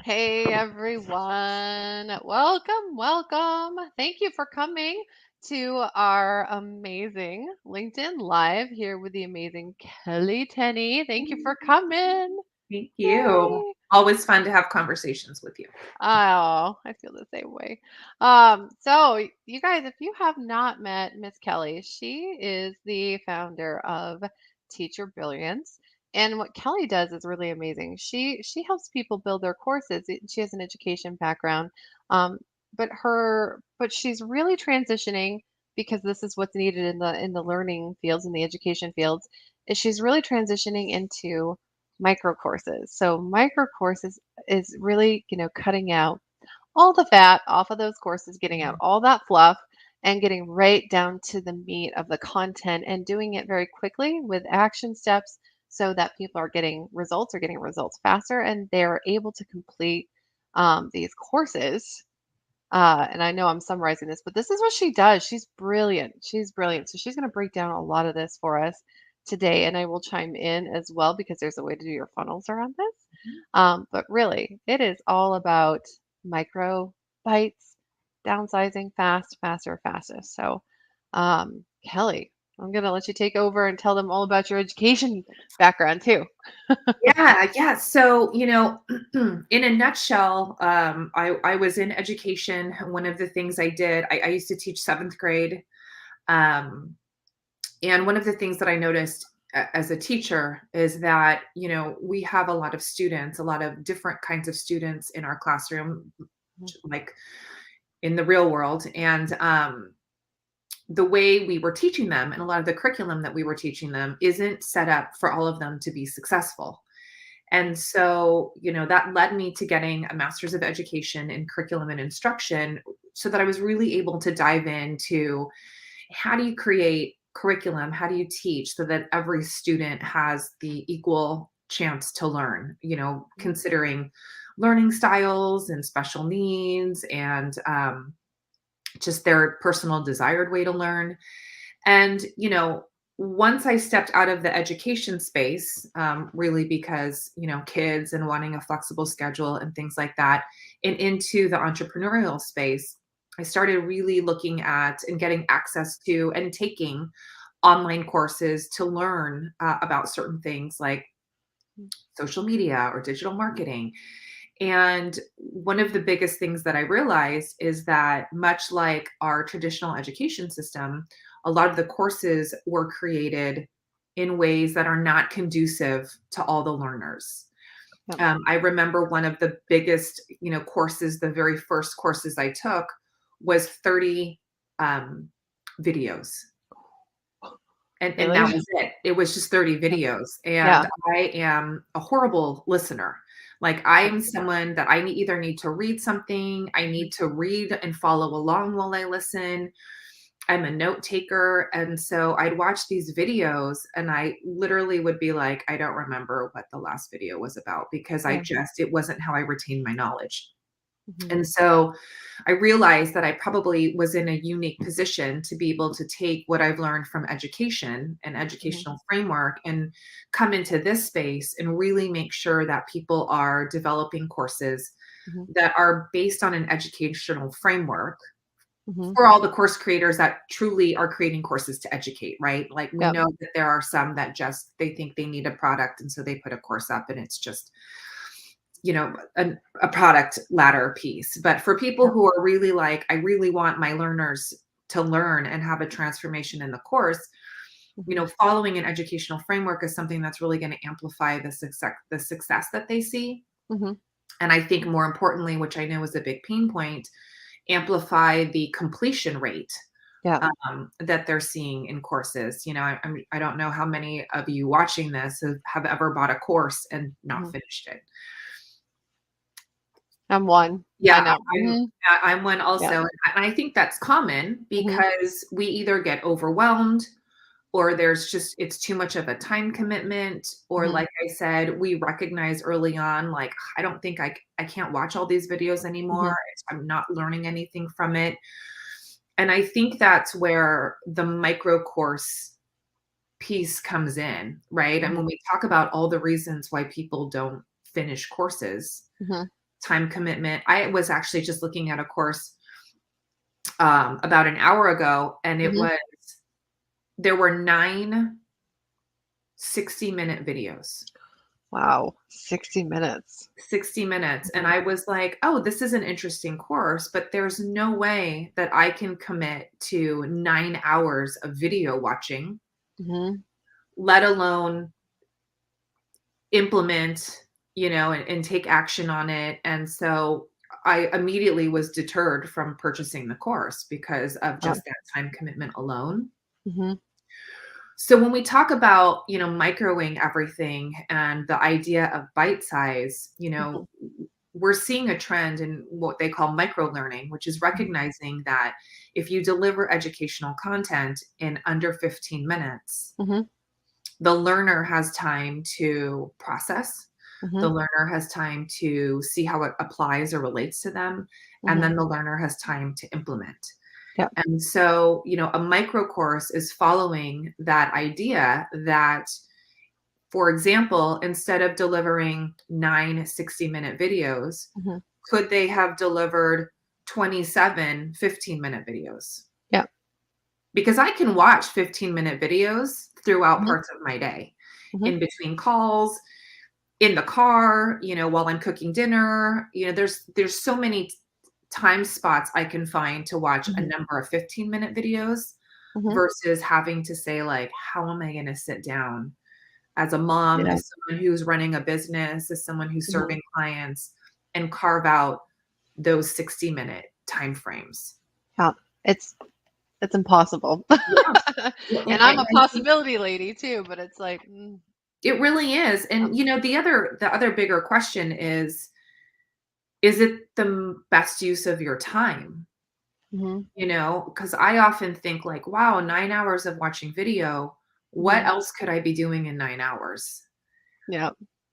Hey everyone. Welcome. Thank you for coming to our amazing LinkedIn Live here with the amazing Kelley Tenny. Thank you for coming. Thank you. Yay. Always fun to have conversations with you. Oh, I feel the same way. So you guys, if you have not met Miss Kelley, she is the founder of Teacher Brilliance. And what Kelley does is really amazing. She helps people build their courses. She has an education background. Um, but she's really transitioning because this is what's needed in the learning fields, in the education fields, is she's really transitioning into micro courses. So micro courses is really, cutting out all the fat off of those courses, getting out all that fluff and getting right down to the meat of the content and doing it very quickly with action steps so that people are getting results faster and they're able to complete these courses. And I know I'm summarizing this, but this is what she does. She's brilliant. She's brilliant. So she's going to break down a lot of this for us today, and I will chime in as well because there's a way to do your funnels around this. But really, it is all about micro bites, downsizing fast, faster, fastest. So, Kelley, I'm going to let you take over and tell them all about your education background too. Yeah. So, in a nutshell, I was in education. One of the things I did, I used to teach seventh grade. Um, and one of the things that I noticed as a teacher is that, we have a lot of students, a lot of different kinds of students in our classroom, like in the real world. And the way we were teaching them and a lot of the curriculum that we were teaching them isn't set up for all of them to be successful. And so, that led me to getting a master's of education in curriculum and instruction so that I was really able to dive into how do you create curriculum? How do you teach so that every student has the equal chance to learn, considering learning styles and special needs and just their personal desired way to learn. And, once I stepped out of the education space, really because, kids and wanting a flexible schedule and things like that, and into the entrepreneurial space, I started really looking at and getting access to and taking online courses to learn about certain things like social media or digital marketing. And one of the biggest things that I realized is that much like our traditional education system, a lot of the courses were created in ways that are not conducive to all the learners. Yep. I remember one of the biggest, courses, the very first courses I took was 30 videos. And Really? that was it. It was just 30 videos. Yeah. And I am a horrible listener. Like I am someone that I either need to read something, I need to read and follow along while I listen. I'm a note taker. And so I'd watch these videos and I literally would be like, I don't remember what the last video was about because Yeah. it wasn't how I retained my knowledge. Mhm. And so I realized that I probably was in a unique position to be able to take what I've learned from education and Mhm. educational framework and come into this space and really make sure that people are developing courses Mhm. that are based on an educational framework Mhm. for all the course creators that truly are creating courses to educate, right? Like we Yep. know that there are some that just they think they need a product and so they put a course up and it's just a product ladder piece. But for people Yep. who are really like, I really want my learners to learn and have a transformation in the course, Mhm. following an educational framework is something that's really going to amplify the success that they see. Mhm. And I think more importantly, which I know is a big pain point, amplify the completion rate Yeah. that they're seeing in courses. I don't know how many of you watching this have ever bought a course and not Mhm. finished it. I'm one. I Yeah, know. I'm Mhm. I'm one Yeah. also, and I think that's common Mhm. because we either get overwhelmed or it's too much of a time commitment, or Mhm. like I said, we recognize early on, like, I don't think I can't watch all these videos anymore. Mhm. I'm not learning anything from it. And I think that's where the micro course piece comes in, right? And Mhm. when we talk about all the reasons why people don't finish courses, Mhm. time commitment. I was actually just looking at a course about an hour ago, and Mhm. there were 9 60-minute videos. Wow, 60 minutes. 60 minutes. And Mhm. I was like, oh, this is an interesting course, but there's no way that I can commit to 9 hours of video watching, Mhm. let alone implement, and take action on it. And so I immediately was deterred from purchasing the course because of Yeah. just that time commitment alone. Mhm. So when we talk about, microwing everything and the idea of bite size, Mhm. we're seeing a trend in what they call micro learning, which is Mhm. recognizing that if you deliver educational content in under 15 minutes, Mhm. the learner has time to process. The Mhm. learner has time to see how it applies or relates to them. And Mhm. then the learner has time to implement. Yeah. And so, a micro course is following that idea that, for example, instead of delivering 9 60-minute videos, Mhm. could they have delivered 27 15-minute videos? Yeah. Because I can watch 15-minute videos throughout Mhm. parts of my day, Mhm. in between calls, in the car, while I'm cooking dinner. There's so many time spots I can find to watch a Mhm. number of 15-minute videos Mhm. versus having to say, like, how am I going to sit down as a mom, Yeah. as someone who's running a business, as someone who's Mhm. serving clients, and carve out those 60-minute time frames. Yeah. It's it's impossible. Yeah. Well, And and I'm and a I think possibility lady too, but it's like, it really is. And, the other bigger question is it the best use of your time? mhm. Because I often think, like, wow, 9 hours of watching video, what Mhm. else could I be doing in 9 hours? Yeah.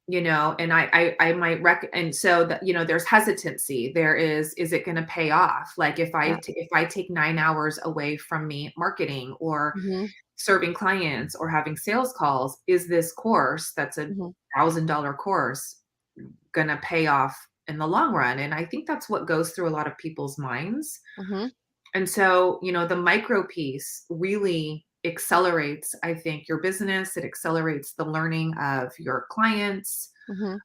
And I might and so that, there's hesitancy. Is it going to pay off? Like, Yeah. if I take 9 hours away from me marketing or Mhm. serving clients or having sales calls, is this course that's Mhm. $1,000 course going to pay off in the long run? And I think that's what goes through a lot of people's minds. Mhm. And so, the micro piece really accelerates, I think, your business. It accelerates the learning of your clients. Mhm.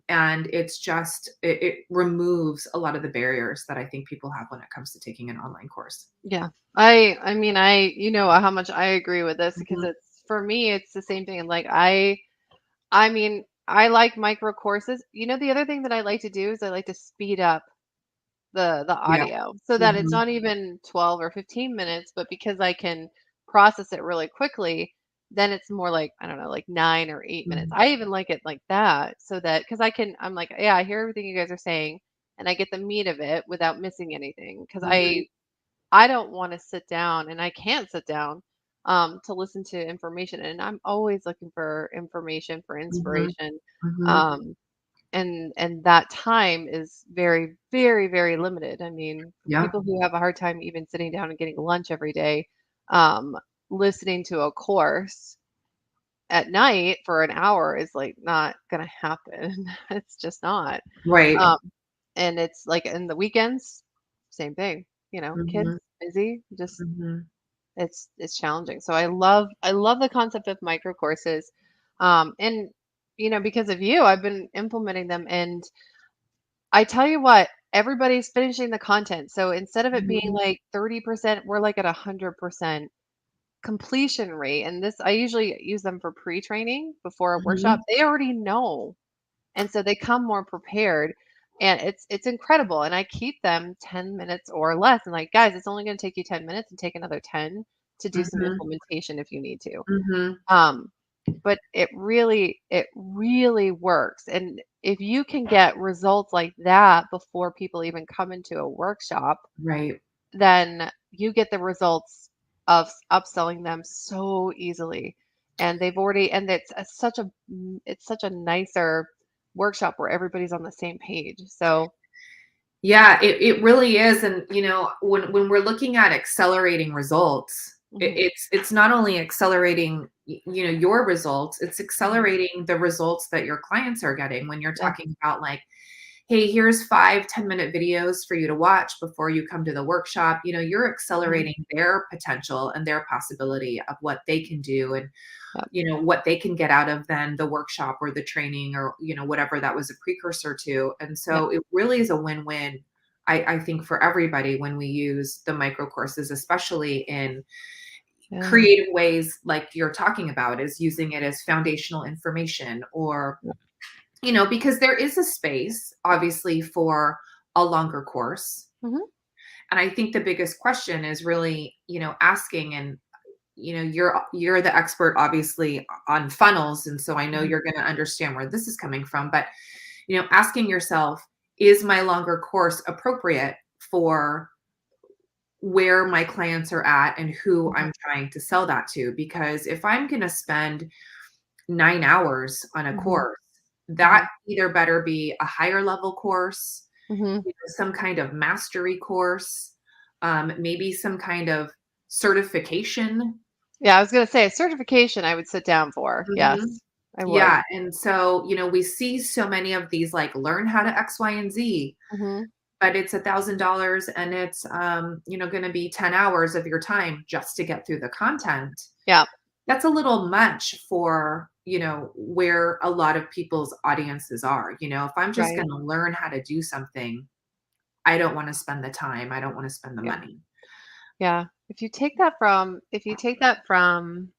And it removes a lot of the barriers that I think people have when it comes to taking an online course. Yeah. I mean, you know how much I agree with this because Mhm. it's for me it's the same thing. Like I mean, I like micro courses. You know, the other thing that I like to do is I like to speed up the Yeah. audio so that it's Mhm. not even 12 or 15 minutes, but because I can process it really quickly, then it's more like, I don't know, like 9 or 8 minutes. Mhm. I even like it like that so that because I'm like, yeah, I hear everything you guys are saying and I get the meat of it without missing anything because Mhm. I don't want to sit down and I can't sit down to listen to information. And I'm always looking for information, for Mhm. inspiration. Mhm. Um, and that time is very, very, very limited. I mean, for Yeah. people who have a hard time even sitting down and getting lunch every day, um, listening to a course at night for an hour is like not gonna happen. It's just not. Right. Um, and it's like in the weekends, same thing. You know, kids Mhm. busy, just Mhm. it's challenging. So I love the concept of micro courses. And you know, because of you, I've been implementing them and I tell you what, everybody's finishing the content. So instead of it being Mhm. like 30%, we're like at 100% completion rate. And this I usually use them for pre-training before a workshop. Mhm. They already know and so they come more prepared and it's incredible and I keep them 10 minutes or less and like guys it's only going to take you 10 minutes and take another 10 to do some Mhm. implementation if you need to Mhm. um but it really works and if you can get results like that before people even come into a workshop Right. then you get the results of upselling them so easily. And they've already and it's such a nicer workshop where everybody's on the same page. So, Yeah, it really is. And, when we're looking at accelerating results, mhm, it's not only accelerating, your results, it's mhm, accelerating the results that your clients are getting when you're yeah, talking about, like, hey, here's 5-10 minute videos for you to watch before you come to the workshop. You're Mhm. accelerating their potential and their possibility of what they can do, and Yep. what they can get out of then the workshop or the training, or whatever that was a precursor to. And Yep. so it really is a win-win, I think, for everybody when we use the micro courses, especially in Yeah. creative ways like you're talking about, is using it as foundational information, or Yep. because there is a space obviously for a longer course. Mhm. And I think the biggest question is really, asking, and you're the expert obviously on funnels, and so I know Mhm. you're going to understand where this is coming from, but asking yourself, is my longer course appropriate for where my clients are at and who Mhm. I'm trying to sell that to? Because if I'm going to spend 9 hours on a Mhm. course, that Mhm. either better be a higher level course, Mhm. some kind of mastery course, maybe some kind of certification. Yeah, I was gonna say a certification I would sit down for. Mhm. Yes, I would. Yeah, and so, we see so many of these, like, learn how to X, Y, and Z, Mhm. but it's $1,000, and it's, gonna be 10 hours of your time just to get through the content. Yeah, That's a little much for, where a lot of people's audiences are. If I'm just right. gonna learn how to do something, I don't wanna spend the time, I don't wanna spend the Yeah. money. Yeah. If you take that from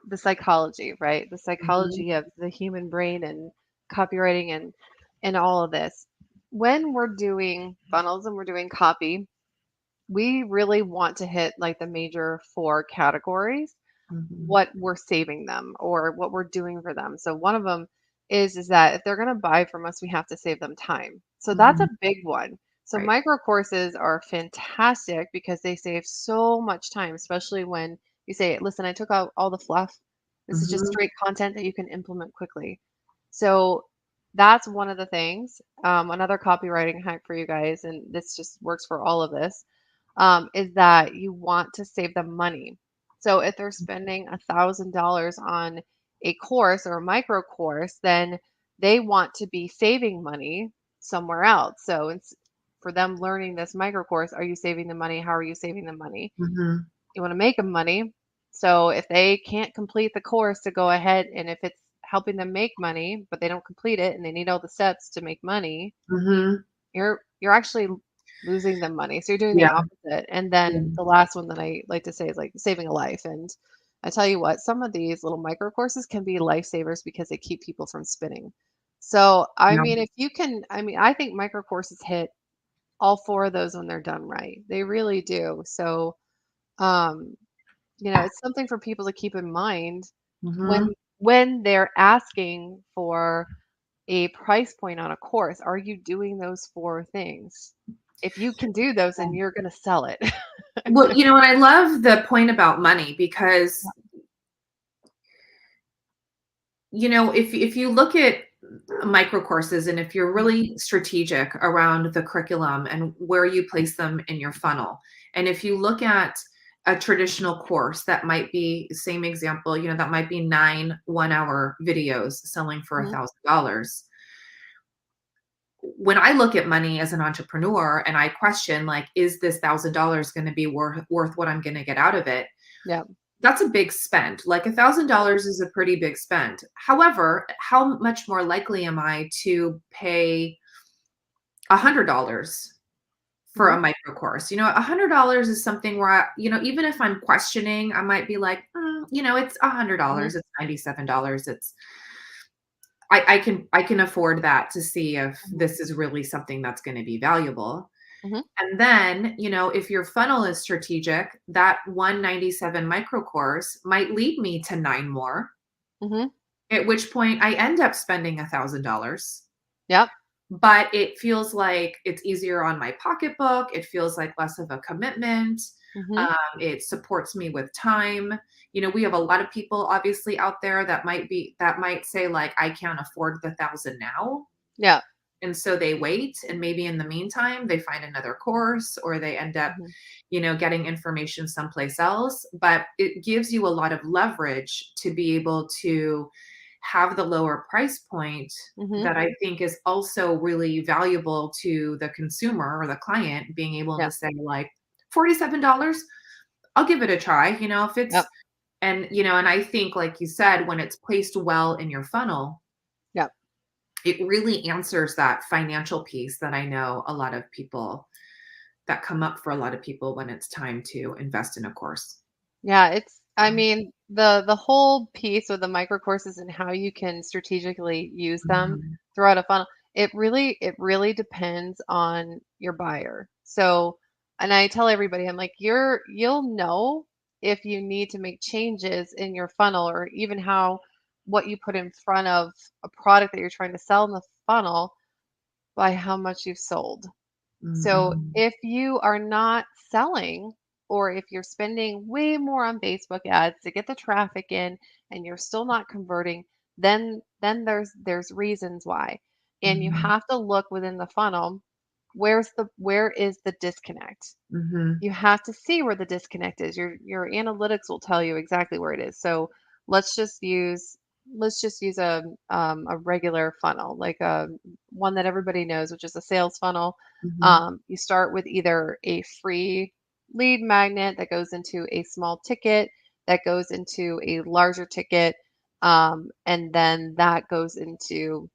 the psychology, right? The Mhm, psychology of the human brain and copywriting and all of this. When we're doing funnels and we're doing copy, we really want to hit like the major four categories, mhm, what we're saving them or what we're doing for them. So one of them is that if they're going to buy from us, we have to save them time. So that's mhm, a big one. So right. micro courses are fantastic because they save so much time, especially when you say, "Listen, I took out all the fluff. This is just Mhm, straight content that you can implement quickly." So that's one of the things. Another copywriting hack for you guys, and this just works for all of this, is that you want to save them money. So if they're spending $1,000 on a course or a micro course, then they want to be saving money somewhere else. So it's for them learning this micro course, are you saving the money? How are you saving the money? mhm, You want to make them money. So if they can't complete the course to go ahead and if it's helping them make money, but they don't complete it and they need all the steps to make money, mhm. you're actually losing them money, so you're doing the Yeah, opposite, and yeah, then the last one that I like to say is, like, saving a life, and I tell you what, some of these little micro courses can be lifesavers because they keep people from spinning. So, I yeah, mean, if you can I think micro courses hit all 4 of those when they're done right. They really do. So, um, it's something for people to keep in mind mhm. when they're asking for a price point on a course, are you doing those 4 things? If you can do those, then you're gonna sell it. Well, and I love the point about money, because, if you look at micro courses, and if you're Mhm, really strategic around the curriculum and where you place them in your funnel, and if you look at a traditional course that might be, same example, that might be 9 one-hour videos selling for mhm, $1,000. When I look at money as an entrepreneur and I question, like, is this $1,000 going to be worth what I'm going to get out of it? yeah, That's a big spend. Like, $1,000 is a pretty big spend. However, how much more likely am I to pay $100 for mhm, a micro course? $100 is something where even if I'm questioning, I might be like, it's mhm, $100, it's $97, I can afford that to see if mhm, this is really something that's going to be valuable. mhm, And then, if your funnel is strategic, that 197 micro course might lead me to 9 more, mhm, at which point I end up spending $1,000. yep, But it feels like it's easier on my pocketbook. It feels like less of a commitment. mhm, It supports me with time. We have a lot of people obviously out there that might say, like, I can't afford the 1,000 now. yeah, And so they wait, and maybe in the meantime, they find another course, or they end up, mhm, getting information someplace else. But it gives you a lot of leverage to be able to have the lower price point Mhm. that I think is also really valuable to the consumer or the client, being able Yeah. to say like $47, I'll give it a try, if Yep. it's, and I think, like you said, when it's placed well in your funnel, Yep. it really answers that financial piece that I know a lot of people that come up for a lot of people when it's time to invest in a course. Yeah, I mean, the whole piece with the micro courses and how you can strategically use them Mhm, throughout a funnel, it really depends on your buyer. So, and I tell everybody, I'm like, you'll know if you need to make changes in your funnel or even how what you put in front of a product that you're trying to sell in the funnel by how much you've sold. So mhm, if you are not selling or if you're spending way more on Facebook ads to get the traffic in and you're still not converting, then there's reasons why. And you mhm, have to look within the funnel, where is the disconnect? mhm, You have to see where the disconnect is. Your analytics will tell you exactly where it is. So let's just use let's just use a regular funnel, like a one that everybody knows, which is a sales funnel. mhm, You start with either a free lead magnet that goes into a small ticket, that goes into a larger ticket, and then that goes into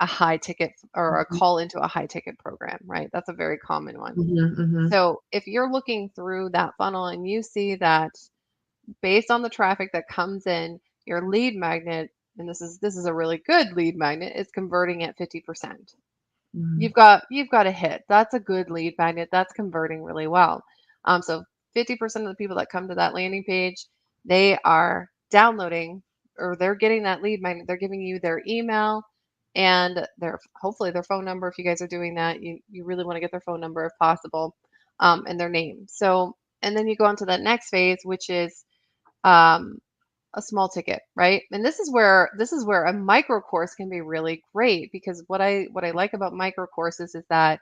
a high ticket or a mhm, call into a high ticket program, right? That's a very common one. mhm, mhm, So if you're looking through that funnel and you see that based on the traffic that comes in, your lead magnet, and this is a really good lead magnet, is converting at 50%. mhm. You've got a hit. That's a good lead magnet. That's converting really well. So 50% of the people that come to that landing page, they are downloading or they're getting that lead magnet. They're giving you their email and their hopefully their phone number. If you guys are doing that, you really want to get their phone number if possible, and their name. So and then you go on to that next phase, which is um, a small ticket, right? And this is where a micro course can be really great because what I like about micro courses is that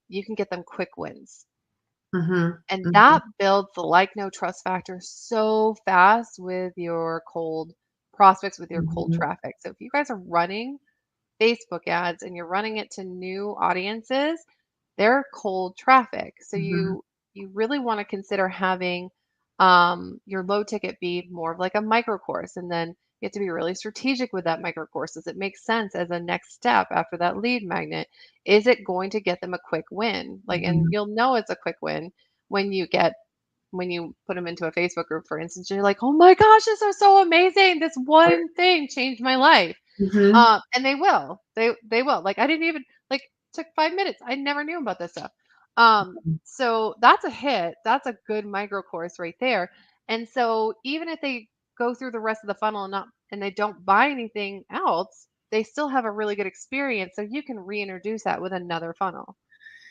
you can get them quick wins, Mhm, and mhm, that builds the like no trust factor so fast with your cold prospects, with your cold mhm, traffic. So if you guys are running Facebook ads and you're running it to new audiences, they're cold traffic. So mhm. you really want to consider having your low ticket be more of like a micro course, and then you have to be really strategic with that micro course. Does it make sense as a next step after that lead magnet? Is it going to get them a quick win? Like, and Mhm, you'll know it's a quick win when you put them into a Facebook group, for instance. You're like, oh my gosh, this is so amazing! This one thing changed my life. mhm, And they will. They will. Like I didn't even like took 5 minutes. I never knew about this stuff. mhm, So that's a hit. That's a good micro course right there. And so even if they go through the rest of the funnel and they don't buy anything else, they still have a really good experience. So you can reintroduce that with another funnel.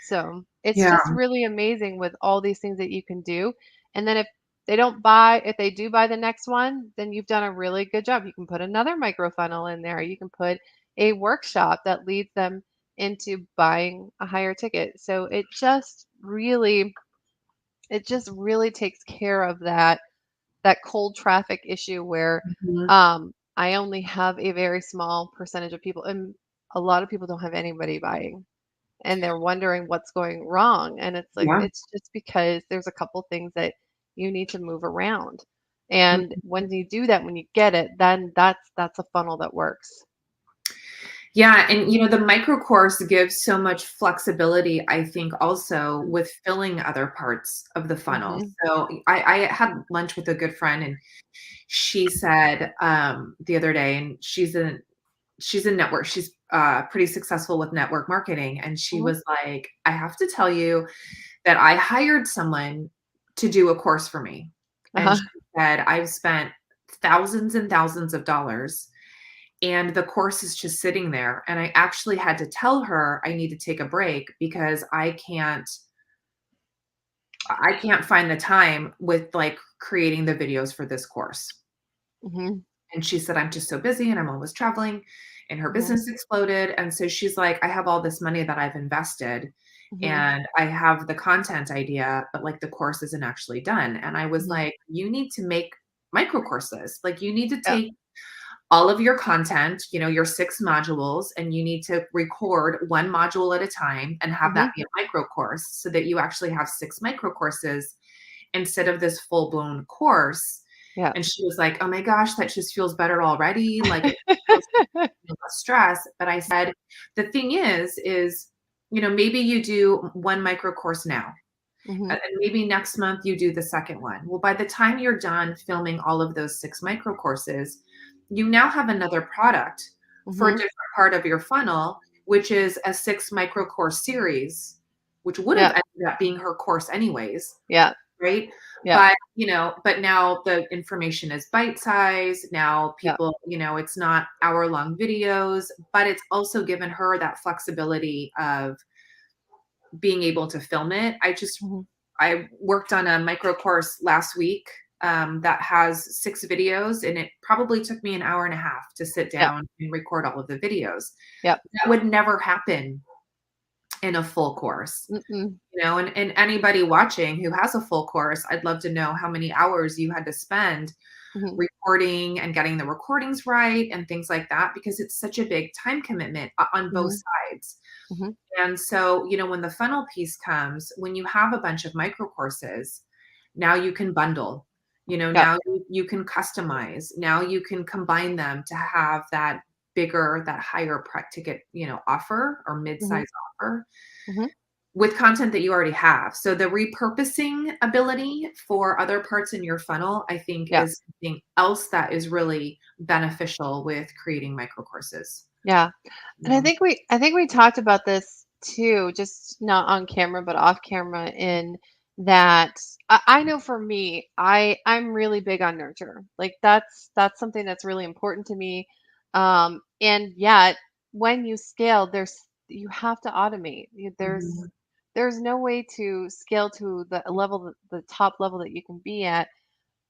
So it's yeah, just really amazing with all these things that you can do. And then if they do buy the next one, then you've done a really good job. You can put another micro funnel in there. You can put a workshop that leads them into buying a higher ticket. So it just really takes care of that cold traffic issue where mhm, I only have a very small percentage of people, and a lot of people don't have anybody buying and they're wondering what's going wrong. And it's like, yeah, it's just because there's a couple things that you need to move around. And mhm. when you do that, when you get it, then that's a funnel that works. Yeah, and the micro course gives so much flexibility, I think, also with filling other parts of the funnel. Mm-hmm. So I had lunch with a good friend, and she said the other day, and she's in network. She's pretty successful with network marketing, and she Hmm. was like, "I have to tell you that I hired someone to do a course for me," and Uh-huh. she said, "I've spent thousands and thousands of dollars." And the course is just sitting there. And I actually had to tell her I need to take a break because I can't find the time with like creating the videos for this course. Hmm. And she said, I'm just so busy and I'm always traveling. And her Hmm. business exploded. And so she's like, I have all this money that I've invested Hmm. and I have the content idea, but like the course isn't actually done. And I was Hmm. like, you need to make micro courses. Like you need to Yeah. take all of your content, your 6 modules, and you need to record 1 module at a time and have that Mhm. be a micro course so that you actually have 6 micro courses instead of this full-blown course. Yeah. And she was like, "Oh my gosh, that just feels better already. Like it feels less stress." But I said, the thing is, maybe you do 1 micro course now. Mhm. And maybe next month you do the second one. Well, by the time you're done filming all of those 6 micro courses, you now have another product for a Mhm. different part of your funnel, which is a 6 micro course series, which would have Yeah. ended up being her course anyways, Yeah. right? Yeah. But now the information is bite size. Now Yeah. people, it's not hour-long videos, but it's also given her that flexibility of being able to film it. Mhm. I worked on a micro course last week that has 6 videos, and it probably took me an hour and a half to sit Yeah. down and record all of the videos. Yeah. That would never happen in a full course, Mm-mm. and anybody watching who has a full course, I'd love to know how many hours you had to spend Mhm. recording and getting the recordings right and things like that, because it's such a big time commitment on both Mhm. sides. Mhm. And so, when the funnel piece comes, when you have a bunch of micro courses, now you can bundle, Yeah. now you can customize, now you can combine them to have that higher ticket, offer or Mhm. mid-size offer Mhm. with content that you already have. So the repurposing ability for other parts in your funnel, I think, Yeah. is something else that is really beneficial with creating micro courses. Yeah. And Yeah. I think we talked about this too, just not on camera, but off camera in that I know for me, I'm really big on nurture. Like that's something that's really important to me. And yet when you scale, you have to automate. Mhm. There's no way to scale to the level the top level that you can be at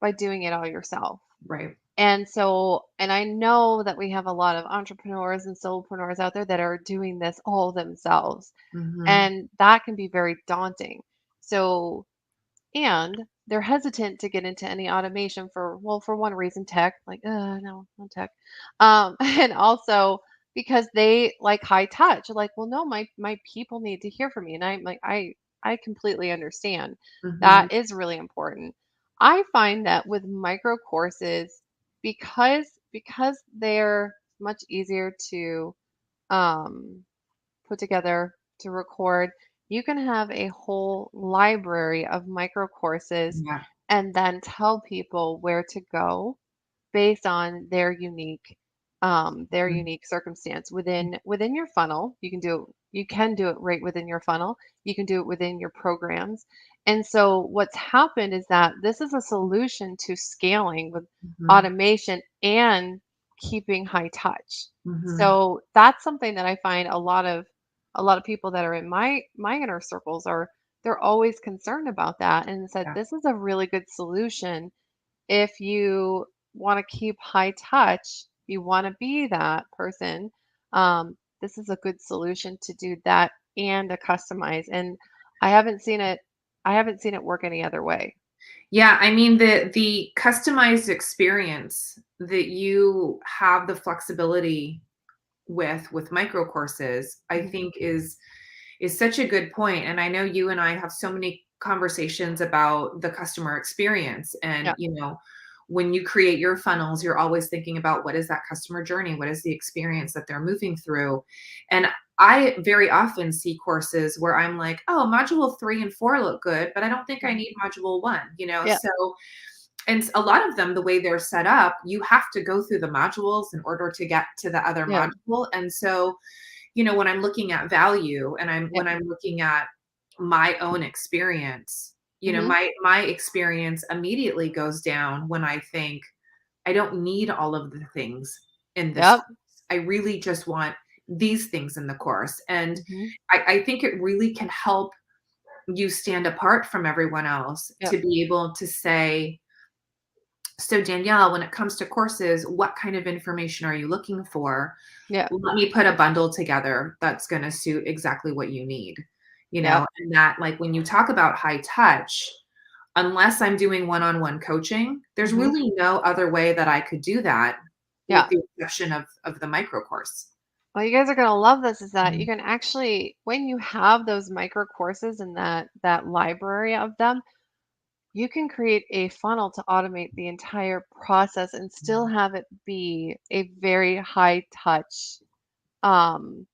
by doing it all yourself. Right. And so, and I know that we have a lot of entrepreneurs and solopreneurs out there that are doing this all themselves, Mhm. and that can be very daunting. So, and they're hesitant to get into any automation for, well, for one reason, tech, like, no, no tech. And also because they like high touch, like, well, no, my people need to hear from me. And I'm like, I completely understand. Mhm. That is really important. I find that with micro courses, because they're much easier to um put together, to record, you can have a whole library of micro courses Yeah. and then tell people where to go based on their Mhm. unique circumstance within your funnel. You can do it right within your funnel. You can do it within your programs. And so what's happened is that this is a solution to scaling with Mhm. automation and keeping high touch. Mhm. So that's something that I find a lot of people that are in my inner circles are they're always concerned about that and said Yeah. this is a really good solution if you want to keep high touch, you want to be that person, this is a good solution to do that and to customize. And I haven't seen it, I haven't seen it work any other way. Yeah, I mean, the customized experience that you have the flexibility with micro courses, I Mhm. think is such a good point. And I know you and I have so many conversations about the customer experience. And, Yeah. when you create your funnels, you're always thinking about what is that customer journey? What is the experience that they're moving through? And I very often see courses where I'm like, oh, module 3 and 4 look good, but I don't think I Mhm. need module 1, Yeah. So, and a lot of them, the way they're set up, you have to go through the modules in order to get to the other Yeah. module. And so, when I'm looking at value and Yeah. when I'm looking at my own experience, Hmm. my experience immediately goes down when I think I don't need all of the things in this Yep. course. I really just want these things in the course. And Hmm. I think it really can help you stand apart from everyone else Yep. to be able to say, so Danielle, when it comes to courses, what kind of information are you looking for? Yeah. Let me put a bundle together that's going to suit exactly what you need. Yep. And that, like, when you talk about high touch, unless I'm doing one-on-one coaching, there's Hmm. really no other way that I could do that with Yeah. the exception of the micro course. Well, you guys are gonna love this is that you Mhm. can actually, when you have those micro courses and that library of them, you can create a funnel to automate the entire process and still have it be a very high touch, um,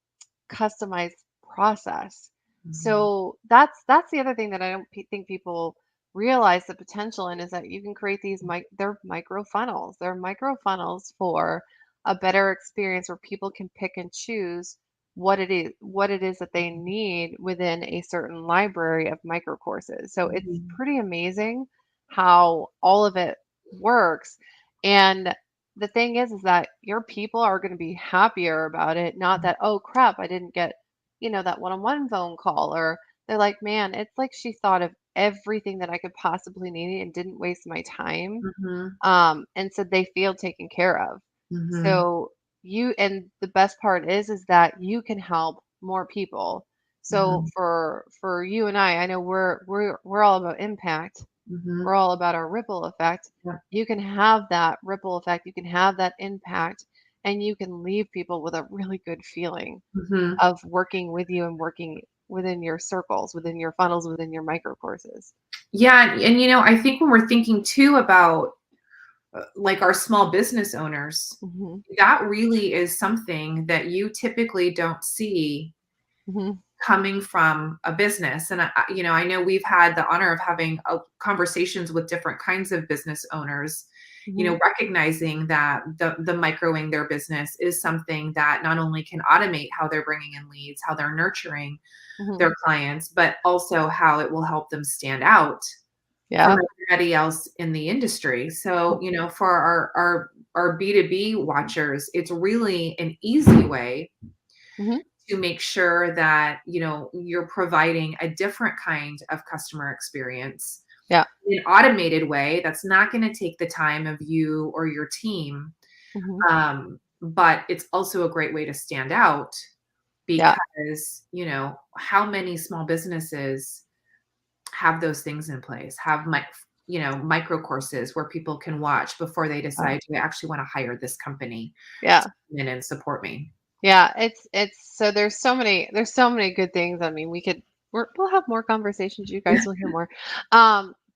customized process. Mhm. So that's the other thing that I don't think people realize the potential in is that you can create these they're micro funnels. They're micro funnels for a better experience where people can pick and choose what it is that they need within a certain library of micro courses. So it's Mhm. pretty amazing how all of it works. And the thing is that your people are going to be happier about it, not that, oh crap, I didn't get, that one-on-one phone call, or they're like, man, it's like she thought of everything that I could possibly need and didn't waste my time. Mhm. And so they feel taken care of. Mhm. So and the best part is that you can help more people. So Mhm. for you and I know we're all about impact. Mhm. We're all about our ripple effect. Yeah. You can have that ripple effect, you can have that impact, and you can leave people with a really good feeling Mhm. of working with you and working within your circles, within your funnels, within your micro courses. Yeah, and I think when we're thinking too about like our small business owners, Hmm. that really is something that you typically don't see Hmm. coming from a business. And I know we've had the honor of having conversations with different kinds of business owners, Hmm. recognizing that the microing their business is something that not only can automate how they're bringing in leads, how they're nurturing Hmm. their clients, but also how it will help them stand out from Yeah. everybody else in the industry. So, for our B2B watchers, it's really an easy way Hmm. to make sure that, you're providing a different kind of customer experience Yeah. in an automated way that's not going to take the time of you or your team. Hmm. But it's also a great way to stand out Yeah. because, how many small businesses have those things in place, have micro courses where people can watch before they Yeah. decide, do I actually want to hire this company to Yeah. come in and support me? Yeah, it's so there's so many good things. I mean, we'll have more conversations. You guys will hear more.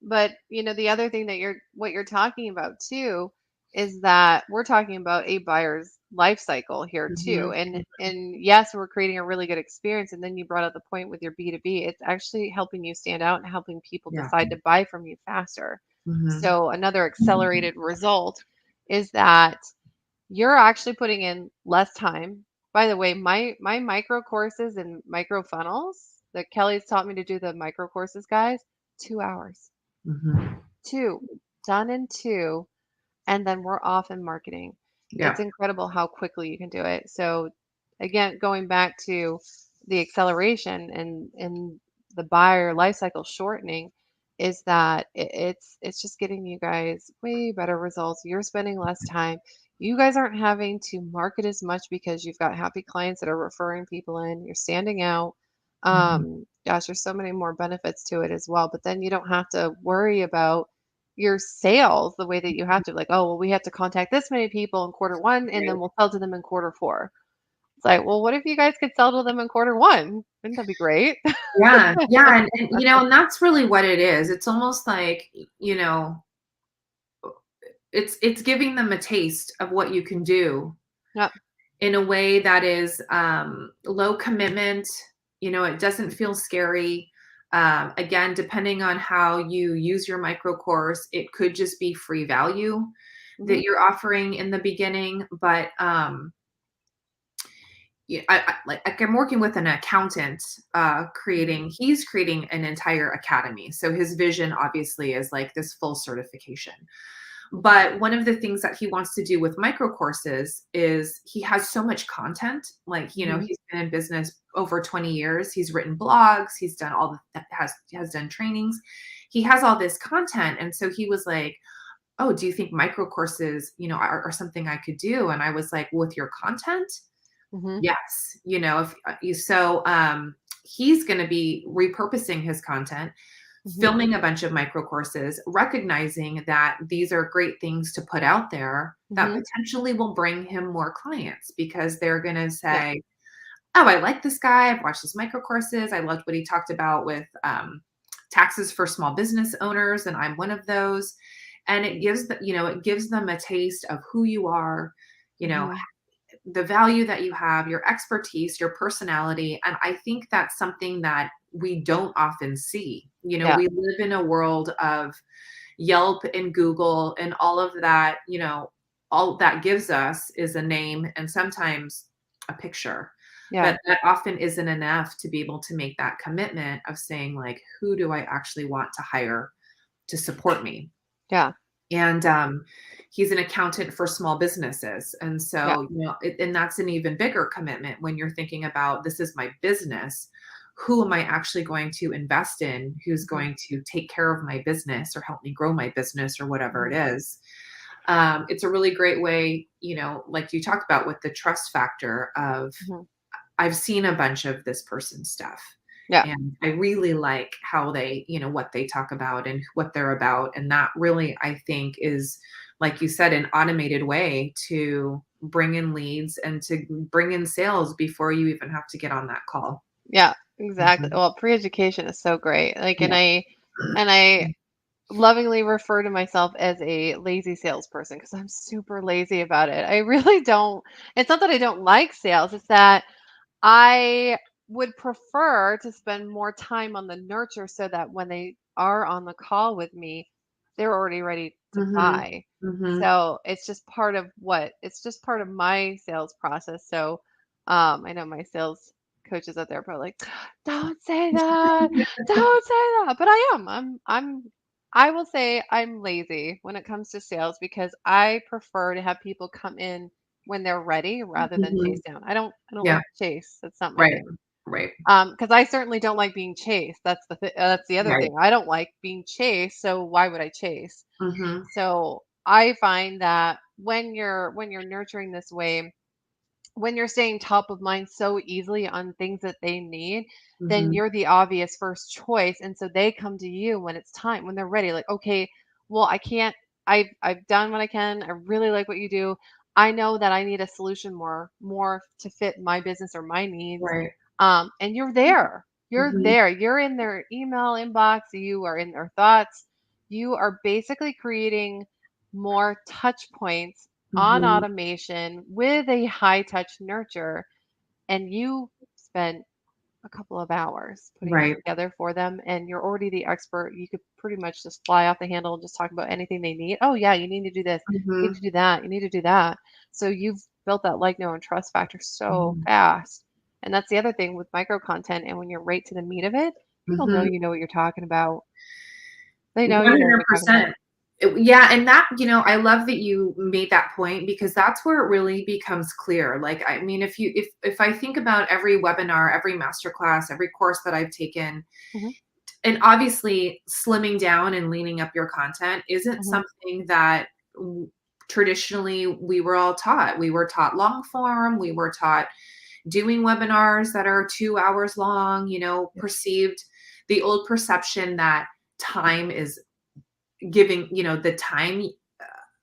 But the other thing that what you're talking about too is that we're talking about a buyer's life cycle here too. Mhm. And yes, we're creating a really good experience. And then you brought up the point with your B2B. It's actually helping you stand out and helping people Yeah. decide to buy from you faster. Mhm. So another accelerated result is that you're actually putting in less time. By the way, my micro courses and micro funnels that Kelly's taught me to do the micro courses, guys, 2 hours. Mhm. Two. Done in two. And then we're off in marketing. It's Yeah. incredible how quickly you can do it. So again, going back to the acceleration and the buyer life cycle shortening is that it's just getting you guys way better results. You're spending less time. You guys aren't having to market as much because you've got happy clients that are referring people in. You're standing out. Mhm. Gosh, there's so many more benefits to it as well. But then you don't have to worry about your sales the way that you have to. Like, oh, well, we have to contact this many people in quarter one, and then Right. we'll sell to them in quarter four. It's like, well, what if you guys could sell to them in quarter one? Wouldn't that be great? Yeah. Yeah. And that's really what it is. It's almost like, you know, it's giving them a taste of what you can do Yep. in a way that is low commitment. It doesn't feel scary. Again, depending on how you use your micro course, it could just be free value that Hmm. you're offering in the beginning. But yeah, like I'm working with an accountant, Hmm. he's creating an entire academy. So his vision obviously is like this full certification. But one of the things that he wants to do with micro courses is he has so much content. Like, Hmm. he's been in business over 20 years. He's written blogs, he's done all the has done trainings. He has all this content. And so he was like, "Oh, do you think micro courses, are something I could do?" And I was like, "With your content? Hmm. Yes." If you he's going to be repurposing his content, Hmm. filming a bunch of micro courses, recognizing that these are great things to put out there that Mhm. potentially will bring him more clients because they're going to Yeah. say, oh, I like this guy. I've watched his micro courses. I loved what he talked about with taxes for small business owners, and I'm one of those. And it gives it gives them a taste of who you are, you know, Mhm. the value that you have, your expertise, your personality. And I think that's something that we don't often see. Yeah. We live in a world of Yelp and Google and all of that, all that gives us is a name and sometimes a picture. Yeah. But that often isn't enough to be able to make that commitment of saying, like, who do I actually want to hire to support me? Yeah. And he's an accountant for small businesses. And Yeah. so, and that's an even bigger commitment when you're thinking about this is my business. Who am I actually going to invest in? Who's Mhm. going to take care of my business or help me grow my business or whatever it Mhm. is? It's a really great way, like you talked about with the trust factor of Mhm. I've seen a bunch of this person's stuff. Yeah. And I really like how they, what they talk about and what they're about. And that really, I think, is, like you said, an automated way to bring in leads and to bring in sales before you even have to get on that call. Yeah. Exactly. Mhm. Well, pre-education is so great. Like, and Yeah. I lovingly refer to myself as a lazy salesperson because I'm super lazy about it. I really don't. It's not that I don't like sales, it's that I would prefer to spend more time on the nurture so that when they are on the call with me, they're already ready to Mhm. buy. Mhm. So it's just part of my sales process. So I know my sales coaches out there are probably like, don't say that, don't say that. But I am. I will say I'm lazy when it comes to sales because I prefer to have people come in when they're ready rather than chase Mhm. down. I don't Yeah. like to chase. That's not my Right. thing. Right. Because I certainly don't like being chased. That's the other Right. thing. I don't like being chased, so why would I chase? Mhm. So I find that when you're nurturing this way, when you're staying top of mind so easily on things that they need, then Mhm. you're the obvious first choice. And so they come to you when it's time, when they're ready. Like, okay, well, I can't, I've done what I can. I really like what you do. I know that I need a solution more to fit my business or my needs. Right. And you're there. You're Mhm. there. You're in their email inbox. You are in their thoughts. You are basically creating more touch points on Mhm. automation with a high touch nurture, and you spent a couple of hours putting it Right. together for them, and you're already the expert. You could pretty much just fly off the handle and just talk about anything they need. Oh yeah, you need to do this, you need Mhm. to do that, you need to do that. So you've built that like, know, and trust factor so Mhm. fast. And that's the other thing with micro content, and when you're right to the meat of it, people know Mhm. you know what you're talking about. They know you know what you're talking about. 100%. Yeah, and that, I love that you made that point because that's where it really becomes clear. Like, I mean, if I think about every webinar, every masterclass, every course that I've taken, Hmm. and obviously slimming down and leaning up your content isn't Hmm. something that traditionally we were all taught. We were taught long form, we were taught doing webinars that are 2 hours long, perceived the old perception that time is giving, the time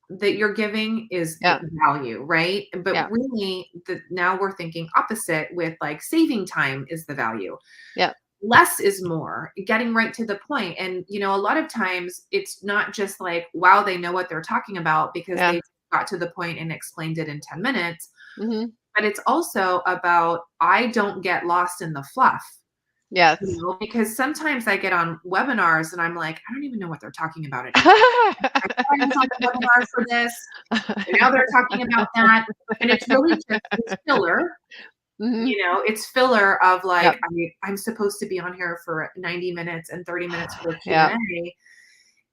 that you're giving is Yeah, value, right? But yeah, really, now we're thinking opposite with like saving time is the value. yeah. Less is more, getting right to the point. And, a lot of times it's not just like, wow, they know what they're talking about because Yeah. they got to the point and explained it in 10 minutes. Hmm. But it's also about, I don't get lost in the fluff. Yes. Because sometimes I get on webinars and I'm like, I don't even know what they're talking about anymore. I thought I was on the webinar for this, and now they're talking about that, and it's really just it's filler. Hmm. It's filler of like, Yep. I'm supposed to be on here for 90 minutes and 30 minutes for a Yeah. Q&A,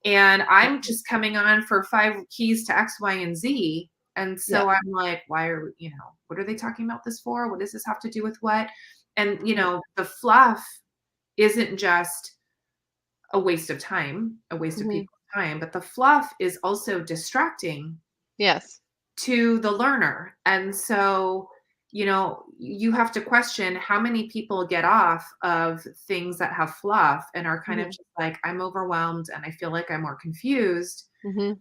and I'm just coming on for 5 keys to X, Y, and Z. And Yeah. so I'm like, what are they talking about this for? What does this have to do with what? And, the fluff isn't just a waste of time, a waste of Mhm. people's time, but the fluff is also distracting Yes. to the learner. And so, you have to question how many people get off of things that have fluff and are kind of Mhm. just like, I'm overwhelmed and I feel like I'm more confused. Mhm.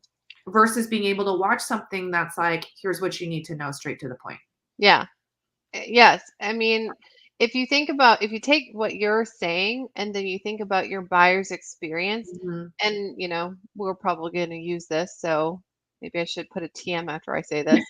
versus being able to watch something that's like, here's what you need to know, straight to the point. Yeah. Yes. I mean, if you take what you're saying and then you think about your buyer's experience, Mhm. and we're probably going to use this, so maybe I should put a TM after I say this.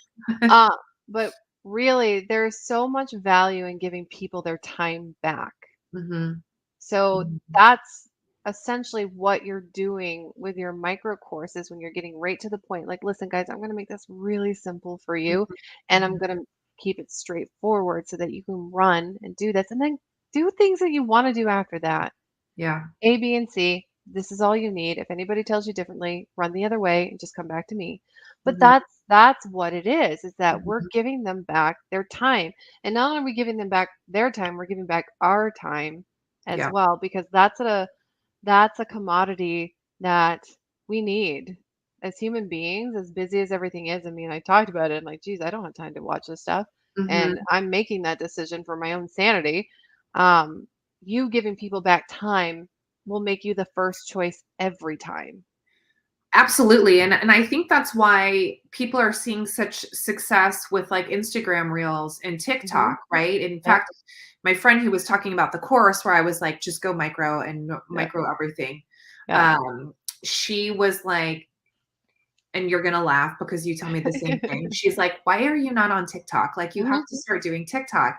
Uh, but really, there's so much value in giving people their time back. Mhm. So Mhm. that's essentially what you're doing with your micro courses when you're getting right to the point. Like, listen, guys, I'm going to make this really simple for you, and I'm Mhm. going to keep it straightforward so that you can run and do this and then do things that you want to do after that. Yeah. A, B, and C. This is all you need. If anybody tells you differently, run the other way and just come back to me. But Mhm. that's what it is that we're Mhm. giving them back their time. And not only are we giving them back their time, we're giving back our time as Yeah. well, because that's a commodity that we need as human beings, as busy as everything is. I mean, I talked about it. I'm like, geez, I don't have time to watch this stuff. And Mhm. I'm making that decision for my own sanity. Um, you giving people back time will make you the first choice every time. Absolutely. And I think that's why people are seeing such success with like Instagram Reels and Hmm. TikTok, right? In Yep. fact, my friend who was talking about the course where I was like, just go micro and Yep. micro everything. Yep. Um, she was like, and you're gonna laugh because you tell me the same thing. She's like, "Why are you not on TikTok? Like, you have Hmm. to start doing TikTok."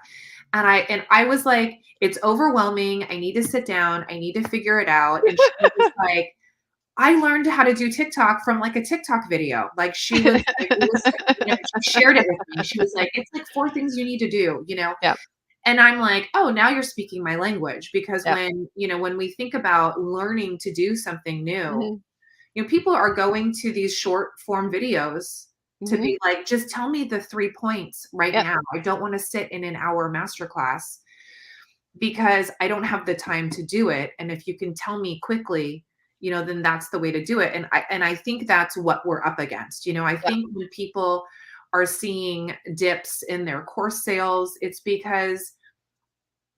And I was like, "It's overwhelming. I need to sit down. I need to figure it out." And she was like, "I learned how to do TikTok from like a TikTok video." Like she was like, it was, she shared it with me. She was like, "It's like 4 things you need to do." Yep. And I'm like, "Oh, now you're speaking my language." Because Yep. when we think about learning to do something new, Hmm. people are going to these short form videos to Hmm. be like, just tell me the 3 points right Yep. now. I don't want to sit in an hour masterclass because I don't have the time to do it. And if you can tell me quickly, then that's the way to do it. And I think that's what we're up against. I Yep. think when people are seeing dips in their course sales, it's because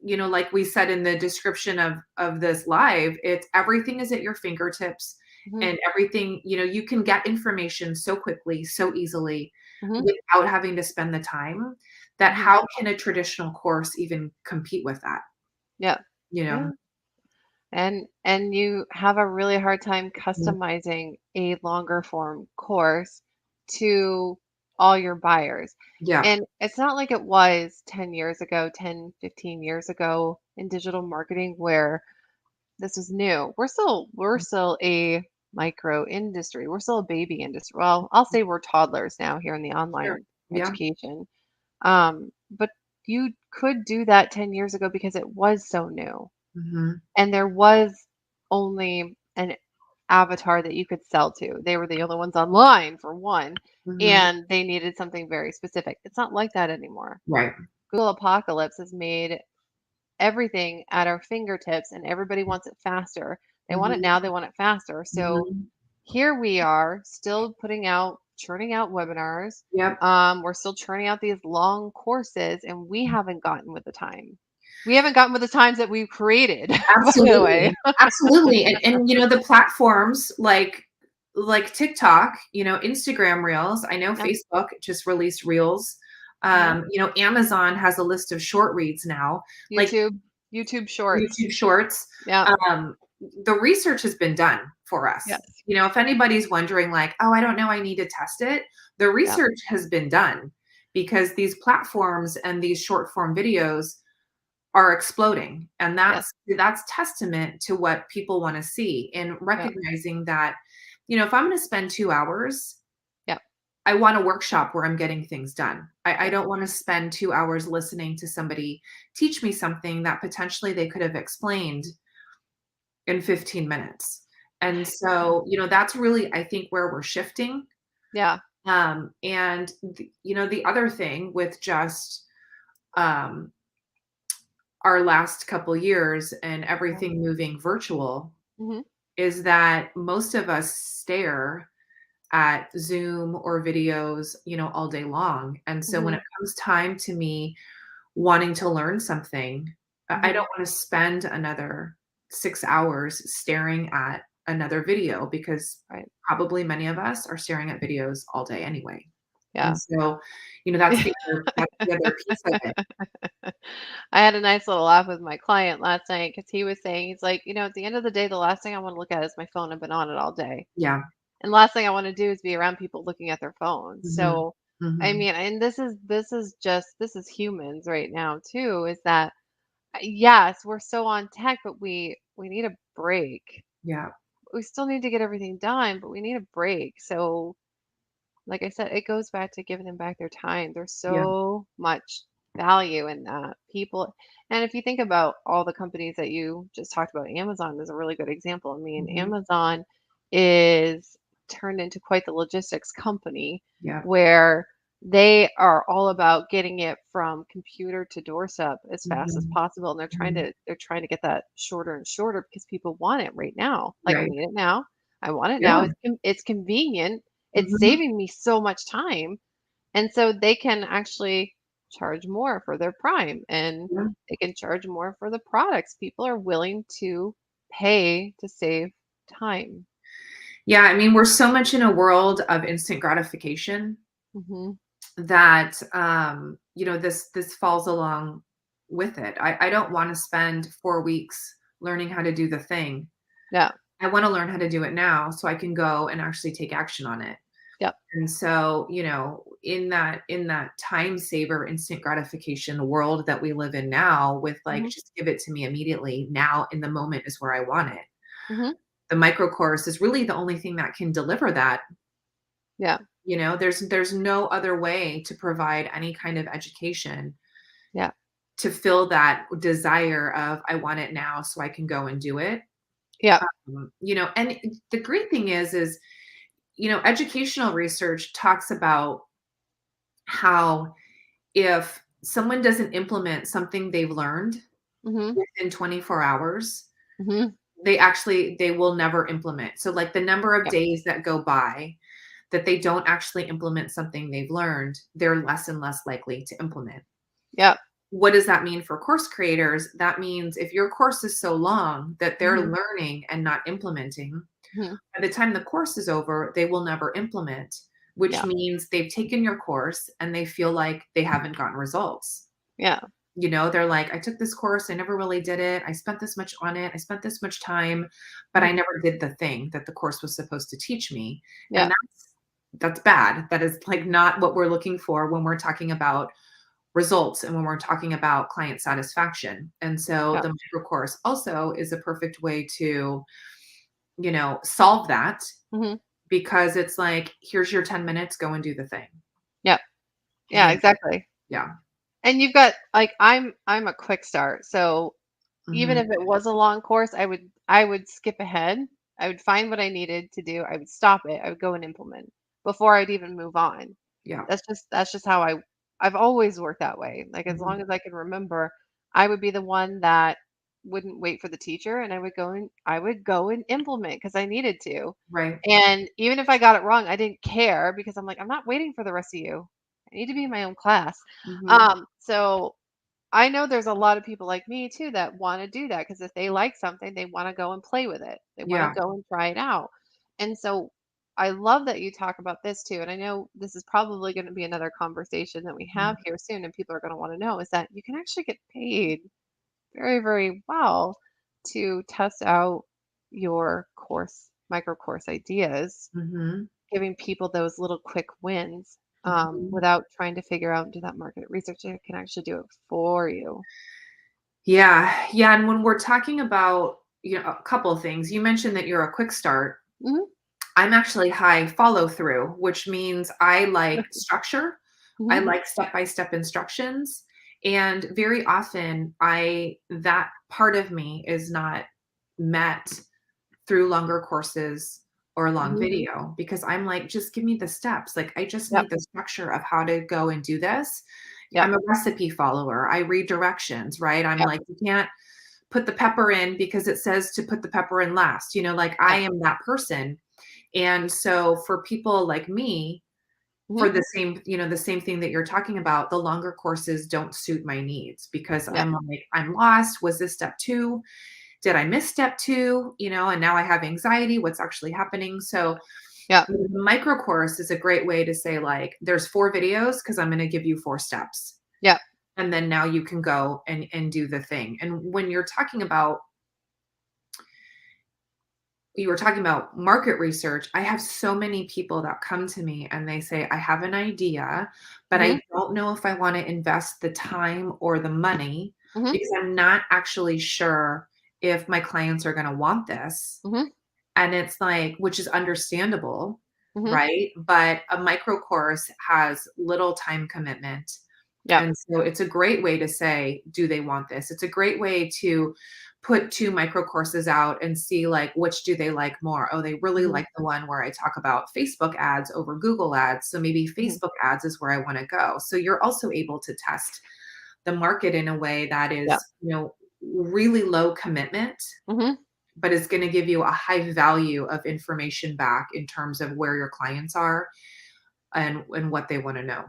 like we said in the description of this live, it's everything is at your fingertips, Hmm. and everything, you can get information so quickly, so easily, Hmm. without having to spend the time, that Hmm. how can a traditional course even compete with that? Yep. You know? Yeah. And you have a really hard time Mhm. customizing a longer form course to all your buyers. Yeah. And it's not like it was 10 years ago, 10, 15 years ago in digital marketing where this was new. We're still a micro industry. We're still a baby industry. Well, I'll say we're toddlers now here in the Sure. online Yeah. education. But you could do that 10 years ago because it was so new. Mhm. And there was only an avatar that you could sell to. They were the only ones online for one, Mhm. and they needed something very specific. It's not like that anymore. Right. Google Apocalypse has made everything at our fingertips and everybody wants it faster. They want it Mhm. now, they want it faster. So Mhm. here we are still churning out webinars. Yep. We're still churning out these long courses and we haven't gotten with the time. We haven't gotten with the times that we've created, by the way. Absolutely. Absolutely. And the platforms like TikTok, Instagram Reels. I know Yep. Facebook just released Reels. Mhm. Amazon has a list of short reads now, like YouTube, YouTube Shorts. YouTube Shorts. Yeah. Um, the research has been done for us. Yes. If anybody's wondering, like, oh, I don't know, I need to test it, the Yep. research has been done because these platforms and these short form videos are exploding, and Yep. that's testament to what people want to see, and Yep. recognizing that if I'm going to spend 2 hours, Yep. I want a workshop where I'm getting things done. I Yep. don't want to spend 2 hours listening to somebody teach me something that potentially they could have explained in 15 minutes. And so that's really, I think, where we're shifting. Yeah. And the other thing with just um our last couple years and Yeah. everything moving virtual Mhm. is that most of us stare at Zoom or videos, all day long. And so when Mhm. it comes time to me wanting to learn something, I Mhm. don't want to spend another 6 hours staring at another video because Right. probably many of us are staring at videos all day anyway. And Yeah. so, that's the other piece of it. I had a nice little laugh with my client last night because he was saying, he's like, at the end of the day, the last thing I want to look at is my phone. I've been on it all day. Yeah. And last thing I want to do is be around people looking at their phones. Mhm. So, I Mhm. mean, and this is humans right now too, is that yes, we're so on tech, but we need a break. Yeah. We still need to get everything done, but we need a break. So, like I said, it goes back to giving them back their time. There's Yeah. so much value in that. People, and if you think about all the companies that you just talked about, Amazon is a really good example. I mean, Mhm. Amazon is turned into quite the logistics company Yeah. where they are all about getting it from computer to doorstep as fast as Mhm. possible, and Mhm. they're trying to get that shorter and shorter because people want it right now. Like, I Right. need it now. I want it now. Yeah. It's convenient, it's Mhm. saving me so much time, and so they can actually charge more for their Prime, and Yeah. they can charge more for the products. People are willing to pay to save time. Yeah, I mean, we're so much in a world of instant gratification Mhm. that this falls along with it. I don't want to spend 4 weeks learning how to do the thing. Yeah. I want to learn how to do it now so I can go and actually take action on it. Yep. And so, in that time saver, instant gratification world that we live in now, with like, Mhm. just give it to me immediately, now in the moment is where I want it. Mhm. The micro course is really the only thing that can deliver that. Yeah. There's no other way to provide any kind of education Yeah. to fill that desire of, I want it now so I can go and do it. Yep. And the great thing is, educational research talks about how if someone doesn't implement something they've learned Mhm. within 24 hours, Mhm. they will never implement. So like the number of Yep. days that go by that they don't actually implement something they've learned, they're less and less likely to implement. Yep. What does that mean for course creators? That means if your course is so long that they're Mhm. learning and not implementing, Mhm. by the time the course is over, they will never implement, which Yeah. means they've taken your course and they feel like they haven't gotten results. Yeah. They're like, I took this course, I never really did it. I spent this much on it. I spent this much time, but I Mhm. never did the thing that the course was supposed to teach me. And Yeah. that's bad. That is like not what we're looking for when we're talking about results and when we're talking about client satisfaction. And so Yeah. the micro course also is a perfect way to, solve that, Mhm. because it's like, here's your 10 minutes, go and do the thing. Yep. Yeah, And exactly. yeah. And you've got like I'm a quick start, so even Mhm. if it was a long course, I would skip ahead. I would find what I needed to do. I would stop it. I would go and implement before I'd even move on. Yeah. That's just how I've always worked that way. Like, as Mhm. long as I can remember, I would be the one that wouldn't wait for the teacher, and I would go and implement because I needed to. Right. And even if I got it wrong, I didn't care because I'm like, I'm not waiting for the rest of you. I need to be in my own class. Mhm. So I know there's a lot of people like me too that want to do that because if they like something, they want to go and play with it. They want to Yeah. go and try it out. And so I love that you talk about this too. And I know this is probably going to be another conversation that we have Mhm. here soon, and people are going to want to know is that you can actually get paid very, very well to test out your micro course ideas, Mhm. giving people those little quick wins, Mhm. without trying to figure out and do that market research. It can actually do it for you. Yeah. Yeah. And when we're talking about, a couple of things, you mentioned that you're a quick start. Mhm. I'm actually high follow through, which means I like structure. I Mhm. like step-by-step instructions. And very often that part of me is not met through longer courses or long Mhm. video, because I'm like, just give me the steps. Like, I just Yep. need the structure of how to go and do this. Yep. I'm a recipe follower. I read directions, right? I'm Yep. like, you can't put the pepper in because it says to put the pepper in last. Like, I Yep. am that person. And so for people like me, Mhm. for the same thing that you're talking about, the longer courses don't suit my needs because Yep. I'm like, I'm lost. Was this step 2? did I miss step 2? And now I have anxiety. What's actually happening? So Yeah. the micro course is a great way to say, like, there's 4 videos because I'm going to give you 4 steps. Yeah. And then now you can go and do the thing. And when you were talking about market research, I have so many people that come to me and they say, I have an idea, but Mm-hmm. I don't know if I want to invest the time or the money Mm-hmm. because I'm not actually sure if my clients are going to want this. Mm-hmm. And it's like, which is understandable, Mm-hmm. right? But a micro course has little time commitment. Yeah. And so it's a great way to say, do they want this? It's a great way to put 2 micro courses out and see, like, which do they like more? Oh, they really Mm-hmm. like the one where I talk about Facebook ads over Google ads. So maybe Mm-hmm. Facebook ads is where I want to go. So you're also able to test the market in a way that Yeah. is, really low commitment, Mm-hmm. but is going to give you a high value of information back in terms of where your clients are and what they want to know.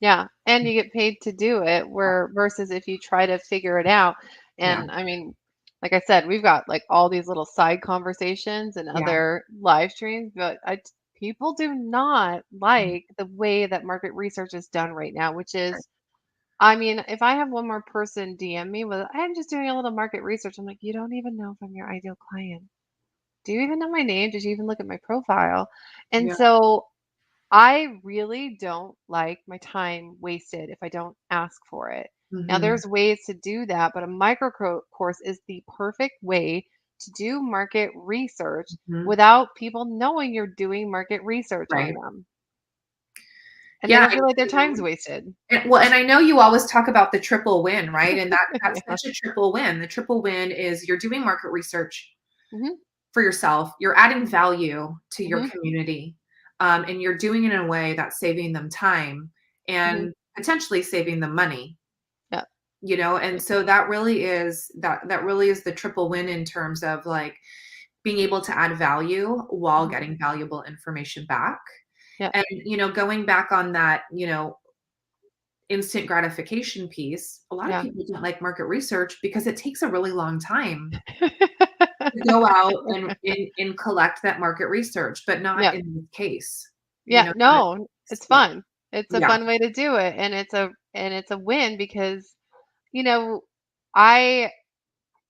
Yeah, and you get paid to do it, where versus if you try to figure it out. Yeah. And I mean, like I said, we've got like all these little side conversations and Yeah. other live streams, but people do not like the way that market research is done right now, which Right. is, I mean, if I have one more person DM me with, I'm just doing a little market research, I'm like, you don't even know if I'm your ideal client. Do you even know my name? Did you even look at my profile? And Yeah. so I really don't like my time wasted if I don't ask for it. Now, Mhm. there's ways to do that, but a course is the perfect way to do market research Mhm. without people knowing you're doing market research on Right. them. And they Yeah, don't feel like their time's wasted. and I know you always talk about the triple win, right? And that's Yeah. such a triple win. The triple win is you're doing market research Hmm. for yourself, you're adding value to your Hmm. community, and you're doing it in a way that's saving them time Hmm. and potentially saving them money. Yeah. And so that really is the triple win in terms of, like, being able to add value while Hmm. getting valuable information back. Yeah. And going back on that, instant gratification piece, a lot of Yeah. people don't like market research because it takes a really long time to go out and collect that market research, but not Yeah. in this case, Yeah. not No, it's so fun. It's a yeah. fun way to do it. And it's a win because, you know, I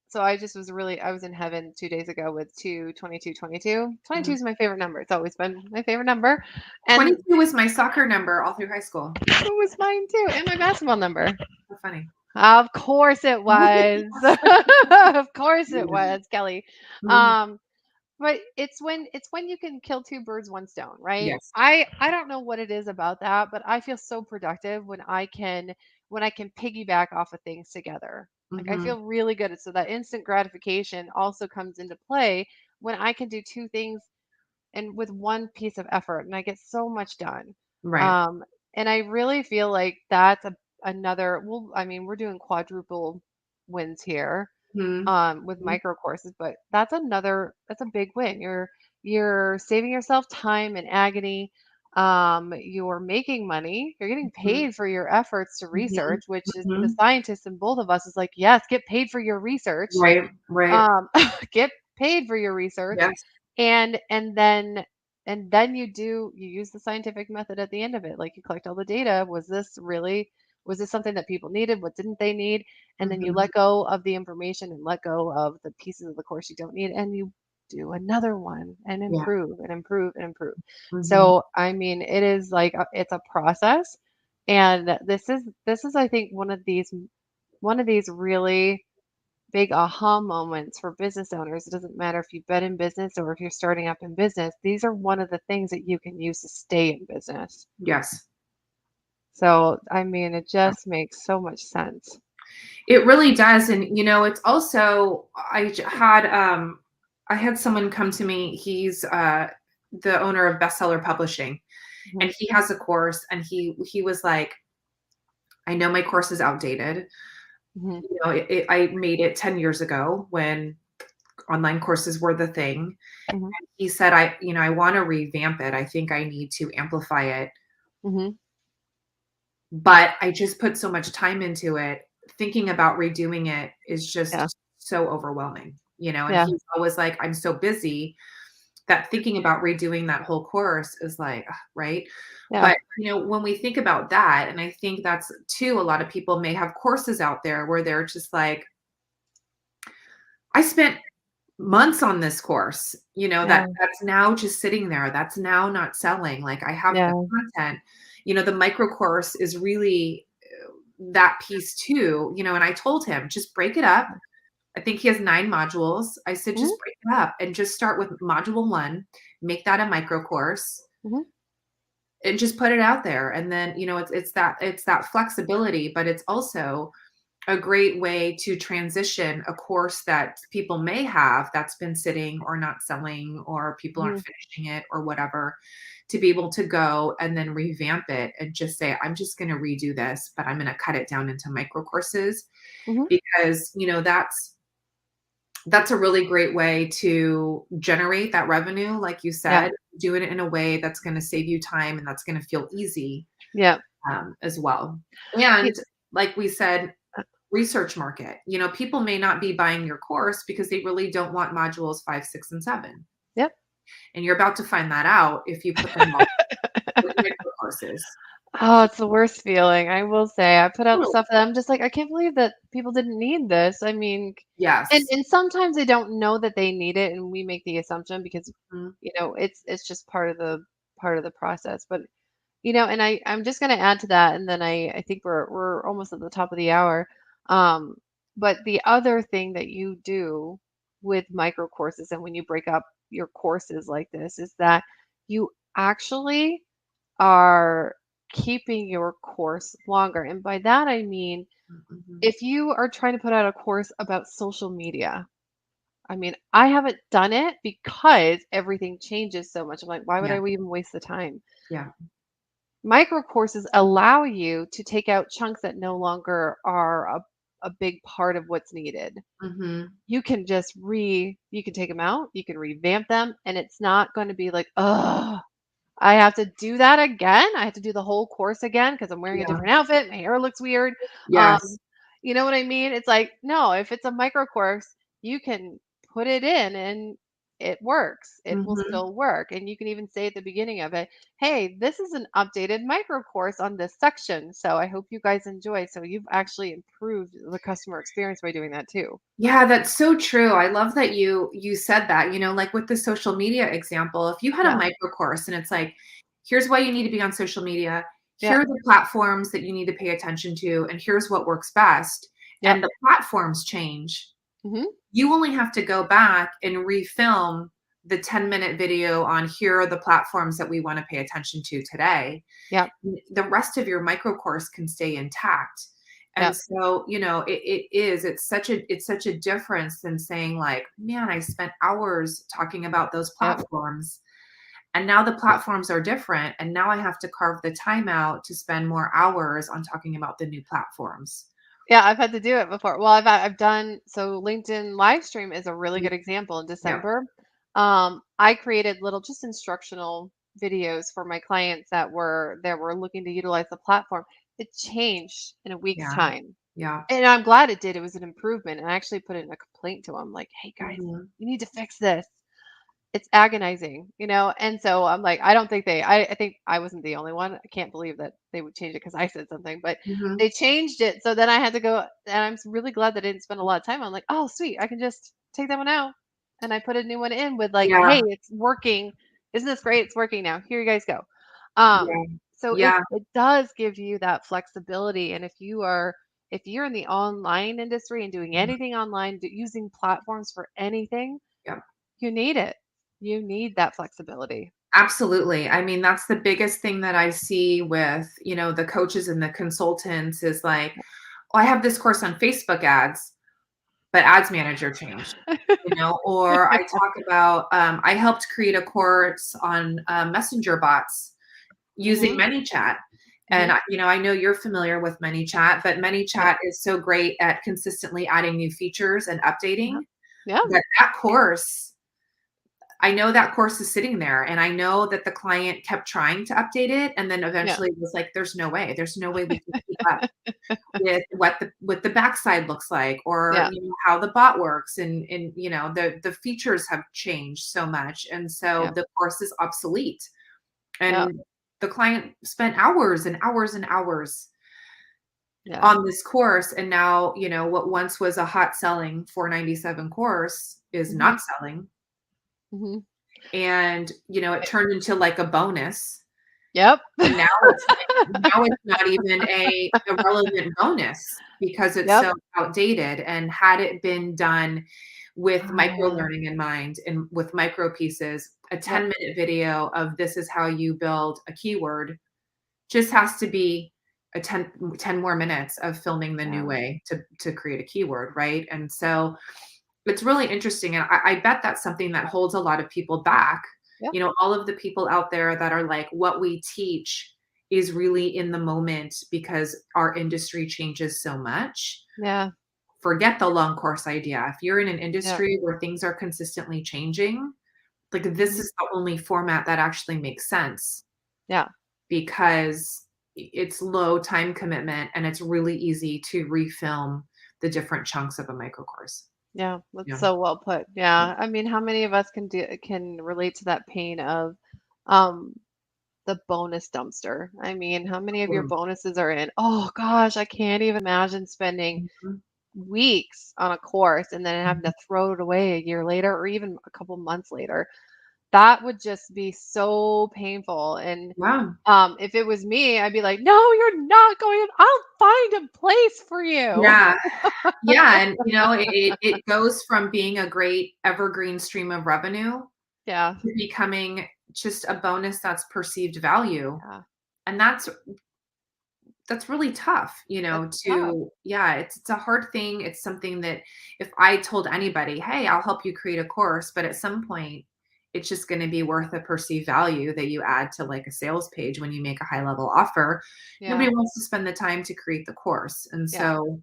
So I just was really I was in heaven 2 days ago with 22. 22 Mhm. is my favorite number. It's always been my favorite number, and 22 was my soccer number all through high school. it was mine too, and my basketball number. So funny. Of course it was. Of course it Yeah. was, Kelley. Mhm. Um, but it's when you can kill 2 birds, 1 stone, right? Yes. I don't know what it is about that, but I feel so productive when I can piggyback off of things together. Like I Mhm. feel really good. So that instant gratification also comes into play when I can do 2 things and with 1 piece of effort and I get so much done. Right. Um, and I really feel like that's another, well, I mean, we're doing quadruple wins here Mhm. with Mhm. micro courses, but that's a big win. You're saving yourself time and agony. You're making money. You're getting Mhm. paid for your efforts to Mhm. research, which is the Mhm. scientist in both of us is like, yes, get paid for your research. Right. Right. Um, get paid for your research, Yes. and then you use the scientific method at the end of it. Like you collect all the data. Was this something that people needed? What didn't they need? And then you Mhm. let go of the information and let go of the pieces of the course you don't need, and you do another one and Yeah. improve and improve and improve. Mhm. So I mean, it is like it's a process, and this is I think one of these really big aha moments for business owners. It doesn't matter if you've been in business or if you're starting up in business. These are one of the things that you can use to stay in business. Yes. So, I mean, it just makes so much sense. It really does, and, it's also I had someone come to me, he's, the owner of Bestseller Publishing, Mhm. and he has a course, and he was like, "I know my course is outdated." Mhm. I made it 10 years ago when online courses were the thing. Mhm. He said, "I wanna revamp it. I think I need to amplify it, Mhm. but I just put so much time into it. Thinking about redoing it is Yeah. just so overwhelming." and Yeah. he's always like, I'm so busy that thinking about redoing that whole course is like, ugh, right? Yeah. But, when we think about that, and I think that's too, a lot of people may have courses out there where they're just like, I spent months on this course, Yeah. that's now just sitting there. That's now not selling. Like I have the Yeah. content. The micro course is really that piece too, and I told him, just break it up. I think he has 9 modules. I said, Mhm. just break it up and just start with module 1, make that a micro course Mhm. and just put it out there. And then, it's that flexibility, but it's also a great way to transition a course that people may have that's been sitting or not selling or people aren't Mhm. finishing it or whatever, to be able to go and then revamp it and just say, I'm just going to redo this, but I'm going to cut it down into micro courses Mhm. because, that's a really great way to generate that revenue, like you Yeah. said, doing it in a way that's going to save you time and that's going to feel easy Yeah. as well. Ye And like we said, research market. People may not be buying your course because they really don't want modules 5, 6, and 7. Yep. And you're about to find that out if you put them all with micro courses. Oh, it's the worst feeling, I will say. I put out Totally. stuff that I'm just like, "I can't believe that people didn't need this." I mean, and Yes. and sometimes they don't know that they need it, and we make the assumption because, Mhm. it's just part of the process, but, and I'm just gonna add to that, and then I think we're almost at the top of the hour, um, but the other thing that you do with micro courses and when you break up your courses like this is that you actually are keeping your course longer. And by that, I mean, Mhm. if you are trying to put out a course about social media, I mean, I haven't done it because everything changes so much. I'm like, why would Yeah. I even waste the time? Yeah. Micro courses allow you to take out chunks that no longer are a big part of what's needed. Mhm. You can take them out, you can revamp them, and it's not going to be like, oh, I have to do that again? I have to do the whole course again because 'cause I'm wearing a Yeah. different outfit, my hair looks weird. Yes. Um, you know what I mean? It's like, no, if it's a micro course, you can put it in and it works. It will Mhm. still work. And you can even say at the beginning of it, hey, this is an updated micro course on this section. So I hope you guys enjoy. So you've actually improved the customer experience by doing that too. Yeah, that's so true. I love that you said that, like with the social media example, if you had a Yeah. micro course and it's like, here's why you need to be on social media, Yeah. here are the platforms that you need to pay attention to, and here's what works best. And Yep. the platforms change. Hmm. You only have to go back and refilm the 10-minute video on here are the platforms that we want to pay attention to today. Yep. The rest of your micro course can stay intact. And Yep. so, it's such a difference than saying like, man, I spent hours talking about those Yep. platforms. And now the platforms are different. And now I have to carve the time out to spend more hours on talking about the new platforms. Yeah, I've had to do it before. Well, I've done so LinkedIn live stream is a really Mm. good example in Yeah. December. I created little just instructional videos for my clients that were looking to utilize the platform. It changed in a week's Yeah. time. Yeah. And I'm glad it did. It was an improvement. And I actually put in a complaint to them like, "Hey guys, Mhm. you need to fix this. It's agonizing." And so I'm like, I don't think I think I wasn't the only one. I can't believe that they would change it because I said something, but Mhm. they changed it. So then I had to go, and really glad that I didn't spend a lot of time. I'm like, oh, sweet. I can just take that one out. And I put a new one in with like, hey, Yeah. it's working. Isn't this great? It's working now. Here you guys go. Um, Yeah. so it, Yeah. it does give you that flexibility. And if you're in the online industry and doing Mhm. anything online, using platforms for anything, Yeah. you need it. You need that flexibility. Absolutely. I mean, that's the biggest thing that I see with, the coaches and the consultants is like, oh, I have this course on Facebook ads, but ads manager changed, or I talk about, I helped create a course on messenger bots using Mhm, ManyChat. And, mhm. I know you're familiar with ManyChat, but Yep, ManyChat is so great at consistently adding new features and updating yep, yeah, that course I know that course is sitting there, and I know that the client kept trying to update it, and then Yeah. eventually was like, there's no way. There's no way we can keep up with what the backside looks like, or Yeah. how the bot works, and the features have changed so much, and so Yeah. the course is obsolete. Yeah. And the client spent hours and hours and hours Yeah. on this course, and now what once was a hot selling 497 course is Hmm. not selling, Hmm. and it turned into like a bonus. Yep. And now it's not even a relevant bonus because it's Yep. so outdated. And had it been done with micro Oh, learning in mind and with micro pieces, a yep. 10-minute video of this is how you build a keyword just has to be a 10 more minutes of filming the new Yeah. way to create a keyword, right? And so it's really interesting, and I bet that's something that holds a lot of people back. Yep. All of the people out there that are like, what we teach is really in the moment because our industry changes so much. Yeah. Forget the long course idea. If you're in an Yep. industry where things are consistently changing, like this Mhm. is the only format that actually makes sense Yeah. because it's low time commitment and it's really easy to refilm the different chunks of a micro course. Yeah. That's Yeah. so well put. Yeah. I mean, how many of us can relate to that pain of um the bonus dumpster? I mean, how many of your Mm. bonuses are in? Oh gosh, I can't even imagine spending Mhm. weeks on a course and then having Mhm. to throw it away a year later or even a couple months later. That would just be so painful. And Yeah. if it was me, I'd be like, "No, you're not going. I'll find a place for you." Yeah. Yeah, and, it goes from being a great evergreen stream of revenue Yeah. to becoming just a bonus that's perceived value, Yeah. and that's really tough, That's tough. to yeah, it's a hard thing. It's something that if I told anybody, "Hey, I'll help you create a course," but at some point, it's just gonna be worth a perceived value that you add to, like, a sales page when you make a high level offer. Yeah. Nobody wants to spend the time to create the course, and Yeah. so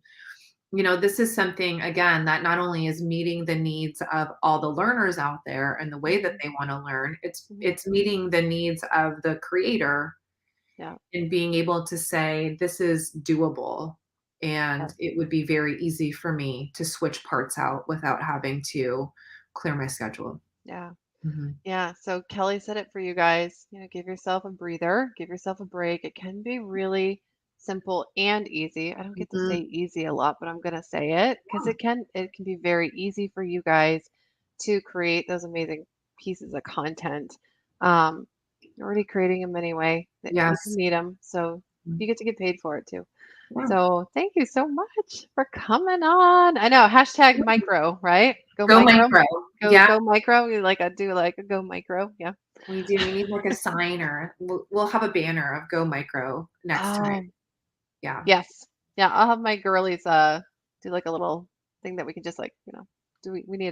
this is something again that not only is meeting the needs of all the learners out there and the way that Mhm. they want to learn, it's Mhm. it's meeting the needs of the creator Yeah. and being able to say this is doable Yeah. and it would be very easy for me to switch parts out without having to clear my schedule. Yeah. Mhm. Yeah. So Kelly said it for you guys. Give yourself a breather, give yourself a break. It can be really simple and easy. I don't get to say Mhm. easy a lot, but I'm gonna say it because it can be very easy for you guys to create those amazing pieces of content. Um, you're already creating them anyway. That people Yes. need them, so Mm. you get to get paid for it too. Yeah. So thank you so much for coming on. I know hashtag micro, right? Go Go micro. micro. Go Yeah, go micro. You like I do like a go micro. Yeah. we do. We need like a sign or we'll have a banner of go micro next time. Um, Yeah. yes. Yeah, I'll have my girlies do like a little thing that we can just do we need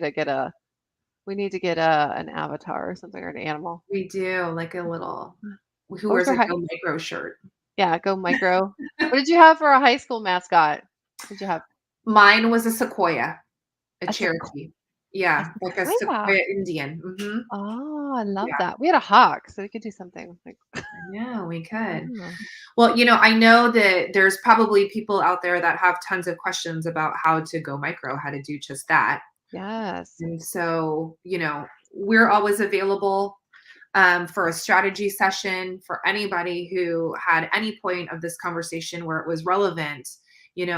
to get an avatar or something or an animal. We do, like a little who What was wears your a high Go Micro shirt. yeah, go micro. What did you have for a high school mascot? What did you have? Mine was a sequoia, a A sequ Cherokee. a Yeah, like a sequoia. sequoia Indian. Mhm. Oh, I love Yeah, that. We had a hawk, so we could do something like I know, we could. oh, Well, I know that there's probably people out there that have tons of questions about how to go micro, how to do just that. yes. And so, we're always available for a strategy session for anybody who had any point of this conversation where it was relevant.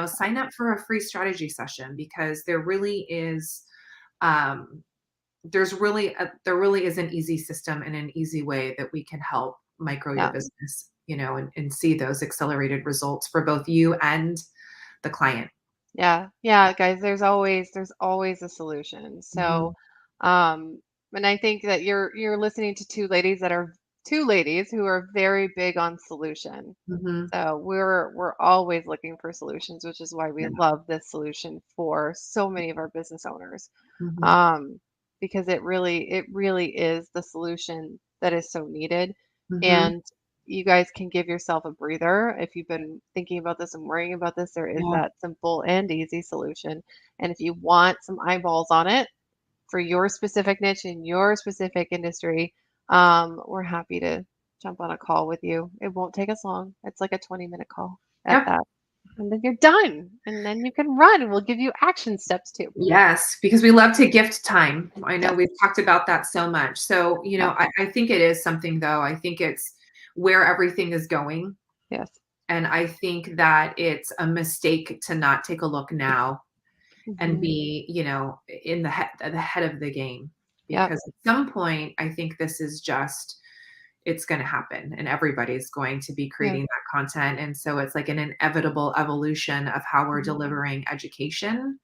Sign up for a free strategy session because um, there really is an easy system and an easy way that we can help micro your Yeah. business, and see those accelerated results for both you and the client. Yeah. Yeah, guys, there's always a solution. So, Mhm. um, and I think that you're listening to two ladies who are very big on solution. Mhm. So we're always looking for solutions, which is why we Yeah. love this solution for so many of our business owners. Mhm. Um, because it really is the solution that is so needed. Mhm. And you guys can give yourself a breather. If you've been thinking about this and worrying about this, there is Yeah. that simple and easy solution. And if you want some eyeballs on it, for your specific niche in your specific industry, we're happy to jump on a call with you. It won't take us long. It's like a 20-minute call at Yep. that. And then you're done. And then you can run. And we'll give you action steps too. Yes, because we love to gift time. I know Yes. we've talked about that so much. So, Yep. I think it is something though. I think it's where everything is going. Yes. And I think that it's a mistake to not take a look now and Hmm. be, in the head of the game. Yep. Because at some point, I think this is just it's going to happen and everybody's going to be Yeah. creating that content. And so it's like an inevitable evolution of how we're Mhm. delivering education.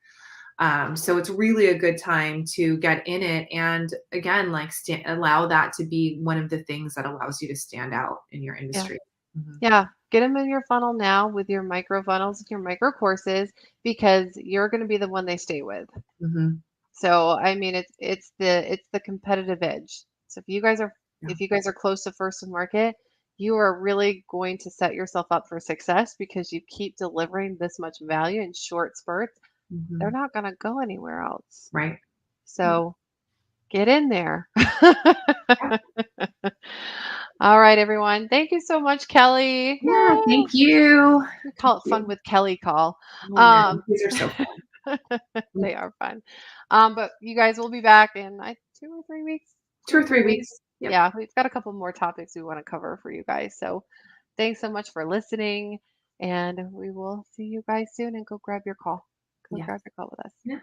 So it's really a good time to get in it and again, like allow that to be one of the things that allows you to stand out in your Yeah. industry. Mhm. Yeah. Get them in your funnel now with your micro funnels, your micro courses, because you're going to be the one they stay with. Mhm. So I mean, it's the competitive edge. So Yeah. if you guys are close to first to market, you are really going to set yourself up for success because you keep delivering this much value in short spurts. They're Mhm. not going to go anywhere else. Right. Yeah. So get in there. Yeah. All right, everyone. Thank you so much, Kelley. Yeah, Yay. thank you. We Thank call it fun you. with Kelley call. I know. Um, These are so fun. they are fun. But you guys will be back in 2 or 3 weeks. Two Two or or three three weeks. weeks. Yep. Yeah, we've got a couple more topics we want to cover for you guys. So thanks so much for listening. And we will see you guys soon and go grab your call. Go Yeah. grab your call with us. Yeah.